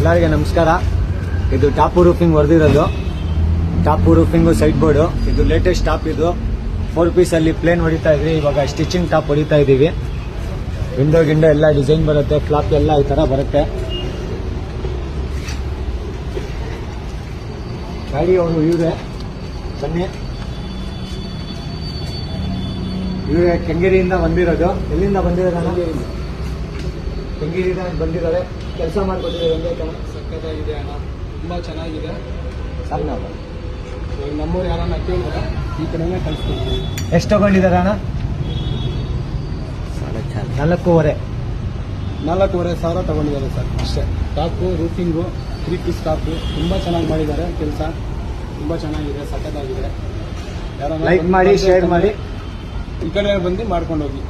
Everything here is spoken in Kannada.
ಎಲ್ಲರಿಗೆ ನಮಸ್ಕಾರ. ಇದು ಟಾಪ್ ರೂಫಿಂಗ್ ಹೊಡೆದಿರೋದು. Top roofing side board. ಇದು ಲೇಟೆಸ್ಟ್ ಟಾಪ್. ಇದು 4 ಪೀಸ್ ಅಲ್ಲಿ ಪ್ಲೇನ್ ಹೊಡಿತಾ ಇದ್ವಿ. ಇವಾಗ ಸ್ಟಿಚಿಂಗ್ ಟಾಪ್ ಹೊಡಿತಾ ಇದೀವಿ. ವಿಂಡೋ ಎಲ್ಲ ಡಿಸೈನ್ ಬರುತ್ತೆ. ಫ್ಲಾಪ್ ಎಲ್ಲ ಈ ತರ ಬರುತ್ತೆ. ಗಾಡಿ ಅವರು ಇವರೇ ಬನ್ನಿ. ಇವರೇ ಕೆಂಗೇರಿಯಿಂದ ಬಂದಿರೋದು. ಎಲ್ಲಿಂದ ಬಂದಿರೋದನ್ನ? ಕೆಂಗೇರಿಯಿಂದ ಬಂದಿದ್ದಾರೆ. ಕೆಲಸ ಮಾಡ್ಕೊಟ್ಟಿದ್ದಾರೆ. ಸಕ್ಕತ್ತಾಗಿದೆ ಅಣ್ಣ, ತುಂಬ ಚೆನ್ನಾಗಿದೆ. ಸರ್ ನಾವು ನಮ್ಮೂರು ಯಾರನ್ನ ಕೇಳಿದ್ರೆ ಈ ಕಡೆನೇ ಕಳಿಸ್ಕೊಡ್ತೀವಿ. ಎಷ್ಟು ತಗೊಂಡಿದ್ದಾರೆ ಅಣ್ಣ? 4,500. 4,500 ತಗೊಂಡಿದ್ದಾರೆ ಸರ್, ಅಷ್ಟೇ. ಟಾಪು ರೂಫಿಂಗು 3 ಪೀಸ್ ಟಾಪು ತುಂಬ ಚೆನ್ನಾಗಿ ಮಾಡಿದ್ದಾರೆ. ಕೆಲಸ ತುಂಬ ಚೆನ್ನಾಗಿದೆ, ಸಕ್ಕತ್ತಾಗಿದೆ. ಲೈಕ್ ಮಾಡಿ, ಶೇರ್ ಮಾಡಿ, ಈ ಕಡೆ ಬಂದು ಮಾಡ್ಕೊಂಡು ಹೋಗಿ.